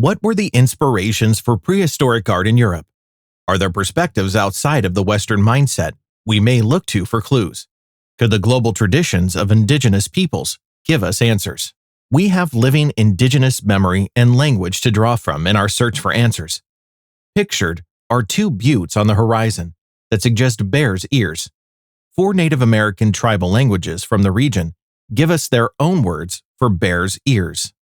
What were the inspirations for prehistoric art in Europe? Are there perspectives outside of the Western mindset we may look to for clues? Could the global traditions of indigenous peoples give us answers? We have living indigenous memory and language to draw from in our search for answers. Pictured are two buttes on the horizon that suggest bear's ears. 4 Native American tribal languages from the region give us their own words for bear's ears.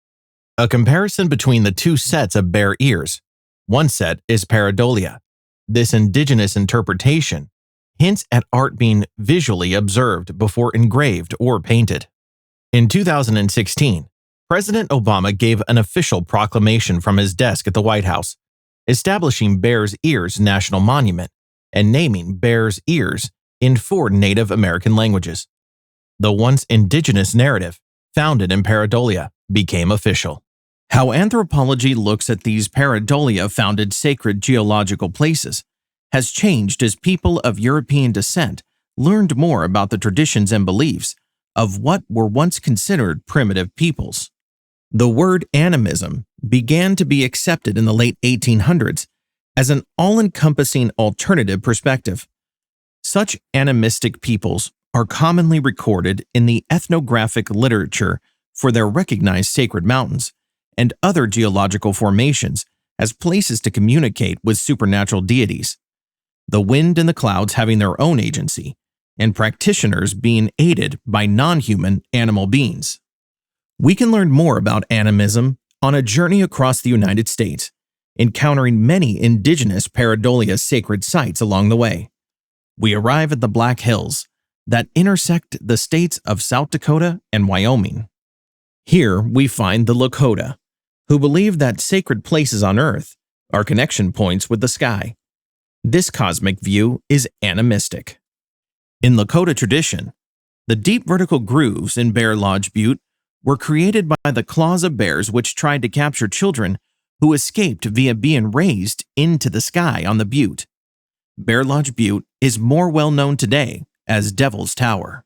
A comparison between the two sets of bear ears. One set is pareidolia. This indigenous interpretation hints at art being visually observed before engraved or painted. In 2016, President Obama gave an official proclamation from his desk at the White House, establishing Bears Ears National Monument and naming Bears Ears in 4 Native American languages. The once indigenous narrative, founded in pareidolia, became official. How anthropology looks at these pareidolia-founded sacred geological places has changed as people of European descent learned more about the traditions and beliefs of what were once considered primitive peoples. The word animism began to be accepted in the late 1800s as an all-encompassing alternative perspective. Such animistic peoples are commonly recorded in the ethnographic literature for their recognized sacred mountains and other geological formations as places to communicate with supernatural deities, the wind and the clouds having their own agency, and practitioners being aided by non-human animal beings. We can learn more about animism on a journey across the United States, encountering many indigenous pareidolia sacred sites along the way. We arrive at the Black Hills that intersect the states of South Dakota and Wyoming. Here we find the Lakota, who believe that sacred places on Earth are connection points with the sky. This cosmic view is animistic. In Lakota tradition, the deep vertical grooves in Bear Lodge Butte were created by the claws of bears which tried to capture children who escaped via being raised into the sky on the butte. Bear Lodge Butte is more well known today as Devil's Tower.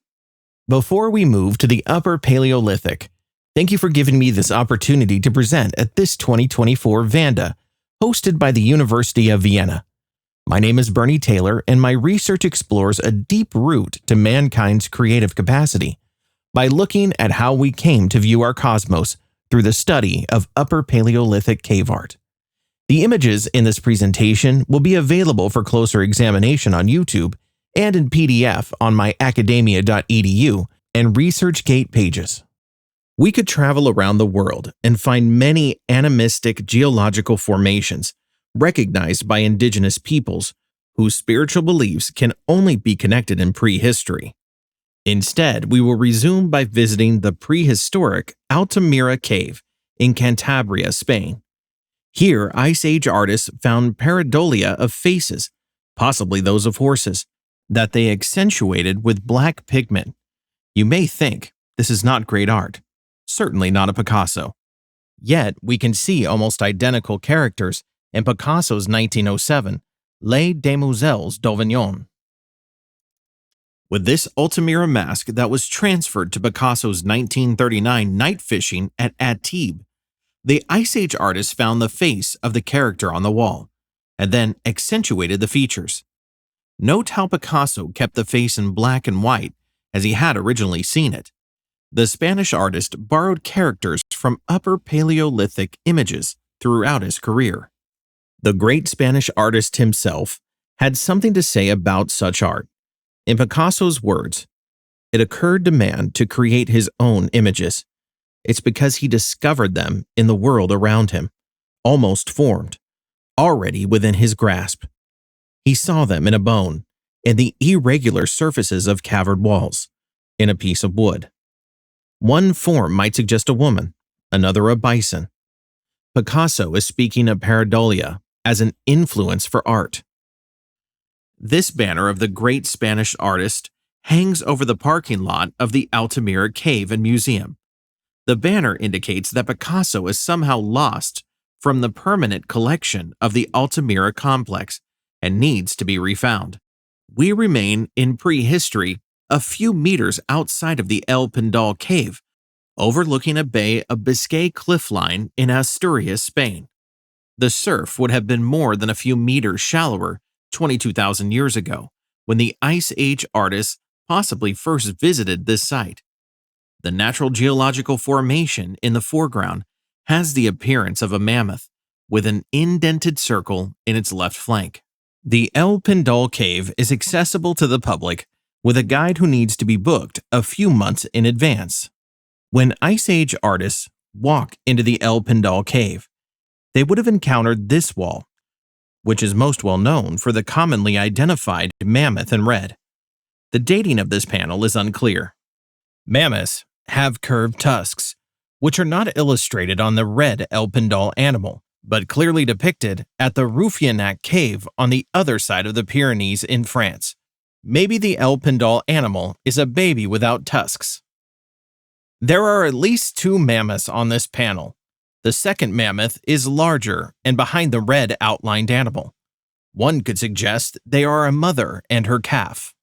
Before we move to the Upper Paleolithic, thank you for giving me this opportunity to present at this 2024 VANDA, hosted by the University of Vienna. My name is Bernie Taylor, and my research explores a deep root to mankind's creative capacity by looking at how we came to view our cosmos through the study of Upper Paleolithic cave art. The images in this presentation will be available for closer examination on YouTube and in PDF on my academia.edu and ResearchGate pages. We could travel around the world and find many animistic geological formations recognized by indigenous peoples whose spiritual beliefs can only be connected in prehistory. Instead, we will resume by visiting the prehistoric Altamira Cave in Cantabria, Spain. Here, Ice Age artists found pareidolia of faces, possibly those of horses, that they accentuated with black pigment. You may think this is not great art, certainly not a Picasso. Yet, we can see almost identical characters in Picasso's 1907 Les Demoiselles d'Auvergne. With this Altamira mask that was transferred to Picasso's 1939 night fishing at Antibes, the Ice Age artist found the face of the character on the wall, and then accentuated the features. Note how Picasso kept the face in black and white as he had originally seen it. The Spanish artist borrowed characters from Upper Paleolithic images throughout his career. The great Spanish artist himself had something to say about such art. In Picasso's words, "It occurred to man to create his own images. It's because he discovered them in the world around him, almost formed, already within his grasp. He saw them in a bone, in the irregular surfaces of cavern walls, in a piece of wood. One form might suggest a woman, another a bison." Picasso is speaking of pareidolia as an influence for art. This banner of the great Spanish artist hangs over the parking lot of the Altamira Cave and Museum. The banner indicates that Picasso is somehow lost from the permanent collection of the Altamira complex and needs to be refound. We remain in prehistory a few meters outside of the El Pendal Cave, overlooking a bay of Biscay cliff line in Asturias, Spain. The surf would have been more than a few meters shallower 22,000 years ago, when the Ice Age artists possibly first visited this site. The natural geological formation in the foreground has the appearance of a mammoth, with an indented circle in its left flank. The Pendal Cave is accessible to the public with a guide who needs to be booked a few months in advance. When Ice Age artists walk into the Pendal Cave, they would have encountered this wall, which is most well known for the commonly identified mammoth in red. The dating of this panel is unclear. Mammoths have curved tusks, which are not illustrated on the red Pendal animal, but clearly depicted at the Vienna Cave on the other side of the Pyrenees in France. Maybe the Pendal animal is a baby without tusks. There are at least 2 mammoths on this panel. The second mammoth is larger and behind the red outlined animal. One could suggest they are a mother and her calf.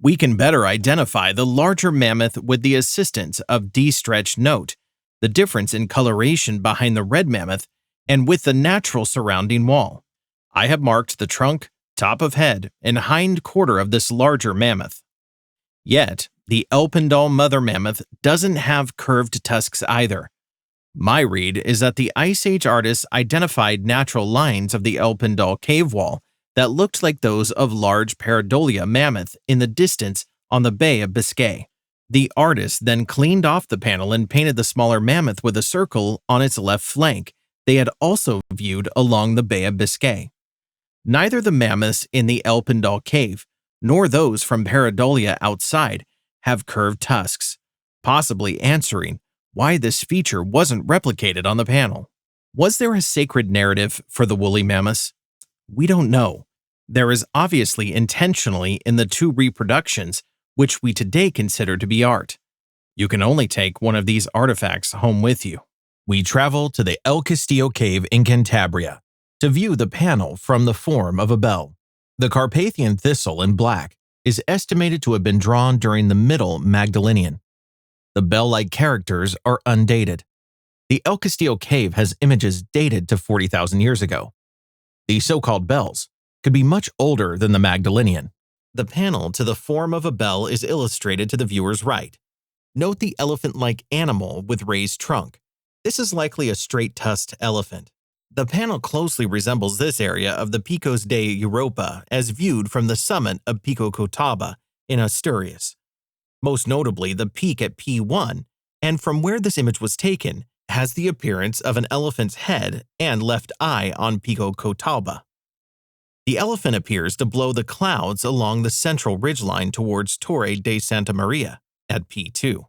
We can better identify the larger mammoth with the assistance of de-stretch note, the difference in coloration behind the red mammoth, and with the natural surrounding wall. I have marked the trunk, top of head, and hind quarter of this larger mammoth. Yet, the Pendal mother mammoth doesn't have curved tusks either. My read is that the Ice Age artists identified natural lines of the Pendal cave wall that looked like those of large pareidolia mammoth in the distance on the Bay of Biscay. The artists then cleaned off the panel and painted the smaller mammoth with a circle on its left flank they had also viewed along the Bay of Biscay. Neither the mammoths in the Pendal cave nor those from pareidolia outside have curved tusks, possibly answering why this feature wasn't replicated on the panel. Was there a sacred narrative for the woolly mammoths? We don't know. There is obviously intentionally in the 2 reproductions, which we today consider to be art. You can only take one of these artifacts home with you. We travel to the Castillo Cave in Cantabria to view the panel from the form of a bell. The Carpathian thistle in black is estimated to have been drawn during the Middle Magdalenian. The bell-like characters are undated. The Castillo Cave has images dated to 40,000 years ago. The so-called bells could be much older than the Magdalenian. The panel to the form of a bell is illustrated to the viewer's right. Note the elephant-like animal with raised trunk. This is likely a straight-tusked elephant. The panel closely resembles this area of the Picos de Europa as viewed from the summit of Pico Cotaba in Asturias. Most notably, the peak at P1, and from where this image was taken, has the appearance of an elephant's head and left eye on Pico Cotaba. The elephant appears to blow the clouds along the central ridgeline towards Torre de Santa Maria at P2.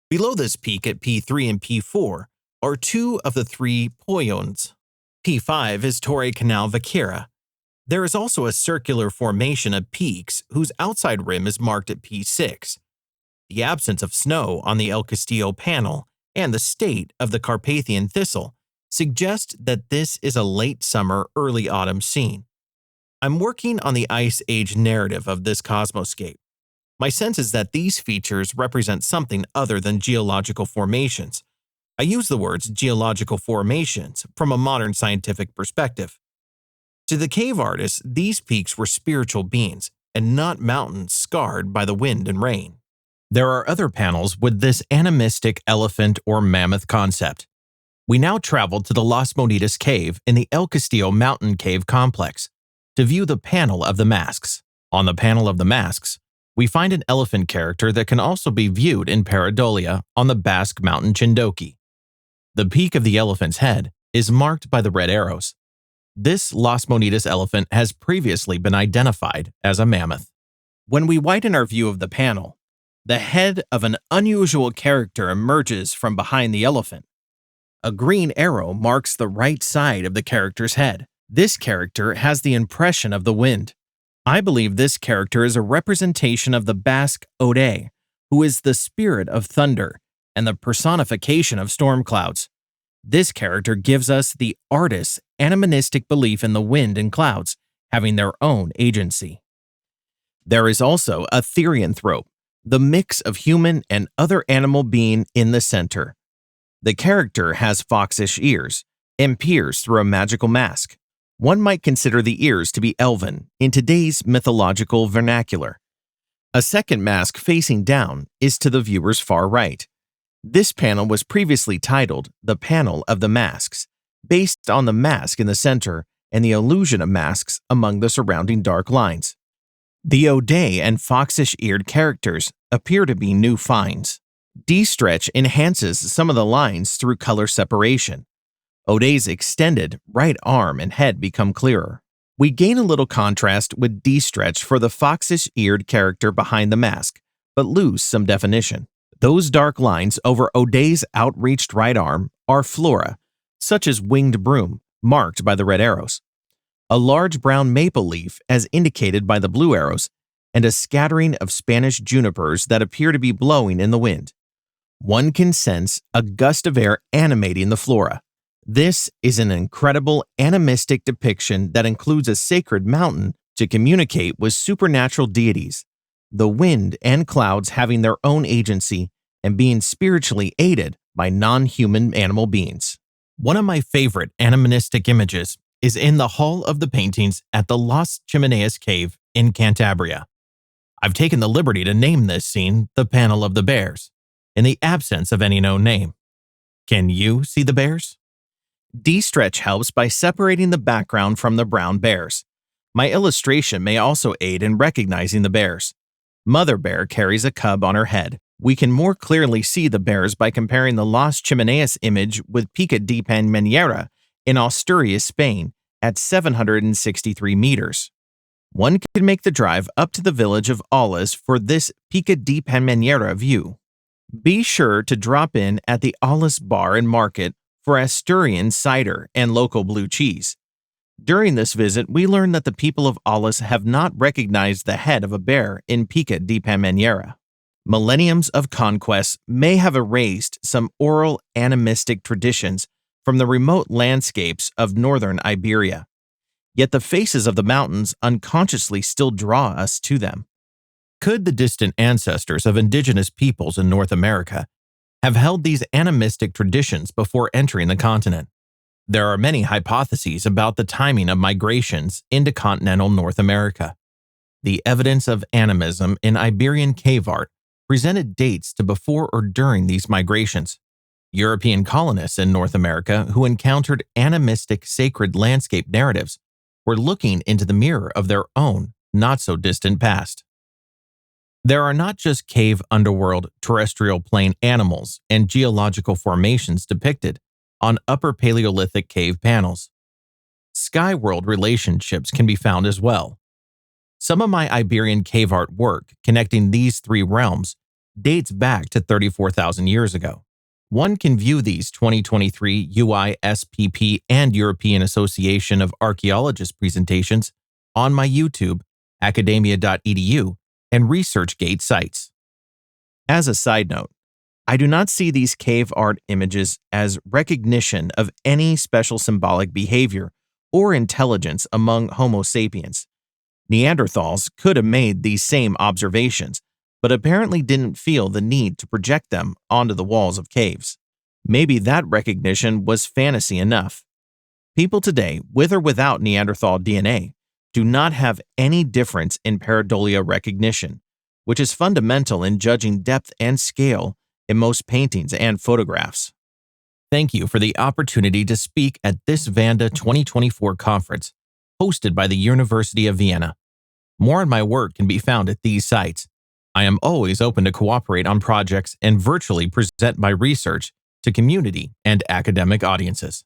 Below this peak at P3 and P4 are 2 of the 3 poyons. P5 is Torre Canal Vaquera. There is also a circular formation of peaks whose outside rim is marked at P6. The absence of snow on the El Castillo panel and the state of the Carpathian thistle suggest that this is a late summer, early autumn scene. I'm working on the Ice Age narrative of this cosmoscape. My sense is that these features represent something other than geological formations. I use the words geological formations from a modern scientific perspective. To the cave artists, these peaks were spiritual beings and not mountains scarred by the wind and rain. There are other panels with this animistic elephant or mammoth concept. We now travel to the Las Monitas Cave in the El Castillo Mountain Cave Complex to view the panel of the masks. On the panel of the masks, we find an elephant character that can also be viewed in pareidolia on the Basque mountain Chindoki. The peak of the elephant's head is marked by the red arrows. This Las Monitas elephant has previously been identified as a mammoth. When we widen our view of the panel, the head of an unusual character emerges from behind the elephant. A green arrow marks the right side of the character's head. This character has the impression of the wind. I believe this character is a representation of the Basque Ode, who is the spirit of thunder and the personification of storm clouds. This character gives us the artist's animistic belief in the wind and clouds having their own agency. There is also a therianthrope, the mix of human and other animal being in the center. The character has foxish ears and peers through a magical mask. One might consider the ears to be elven in today's mythological vernacular. A second mask facing down is to the viewer's far right. This panel was previously titled The Panel of the Masks, based on the mask in the center and the illusion of masks among the surrounding dark lines. The O'Day and foxish-eared characters appear to be new finds. D-stretch enhances some of the lines through color separation. O'Day's extended right arm and head become clearer. We gain a little contrast with D-stretch for the foxish-eared character behind the mask, but lose some definition. Those dark lines over O'Day's outreached right arm are flora, such as winged broom, marked by the red arrows, a large brown maple leaf as indicated by the blue arrows, and a scattering of Spanish junipers that appear to be blowing in the wind. One can sense a gust of air animating the flora. This is an incredible animistic depiction that includes a sacred mountain to communicate with supernatural deities, the wind and clouds having their own agency and being spiritually aided by non-human animal beings. One of my favorite animistic images is in the Hall of the Paintings at the Las Chimeneas Cave in Cantabria. I've taken the liberty to name this scene the Panel of the Bears, in the absence of any known name. Can you see the bears? D-stretch helps by separating the background from the brown bears. My illustration may also aid in recognizing the bears. Mother bear carries a cub on her head. We can more clearly see the bears by comparing the Las Chimeneas image with Pica de Panmanera in Asturias, Spain, at 763 meters. One can make the drive up to the village of Aulas for this Pica de Panmanera view. Be sure to drop in at the Aulas Bar and Market for Asturian cider and local blue cheese. During this visit, we learned that the people of Aulas have not recognized the head of a bear in Pica de Panmanera. Millenniums of conquest may have erased some oral animistic traditions from the remote landscapes of northern Iberia. Yet the faces of the mountains unconsciously still draw us to them. Could the distant ancestors of indigenous peoples in North America have held these animistic traditions before entering the continent? There are many hypotheses about the timing of migrations into continental North America. The evidence of animism in Iberian cave art presented dates to before or during these migrations. European colonists in North America who encountered animistic sacred landscape narratives were looking into the mirror of their own not-so-distant past. There are not just cave underworld terrestrial plane animals and geological formations depicted on Upper Paleolithic cave panels. Sky-world relationships can be found as well. Some of my Iberian cave art work connecting these three realms dates back to 34,000 years ago. One can view these 2023 UISPP and European Association of Archaeologists presentations on my YouTube, academia.edu, and ResearchGate sites. As a side note, I do not see these cave art images as recognition of any special symbolic behavior or intelligence among Homo sapiens. Neanderthals could have made these same observations, but apparently didn't feel the need to project them onto the walls of caves. Maybe that recognition was fantasy enough. People today, with or without Neanderthal DNA, do not have any difference in pareidolia recognition, which is fundamental in judging depth and scale in most paintings and photographs. Thank you for the opportunity to speak at this VANDA 2024 conference, hosted by the University of Vienna. More on my work can be found at these sites. I am always open to cooperate on projects and virtually present my research to community and academic audiences.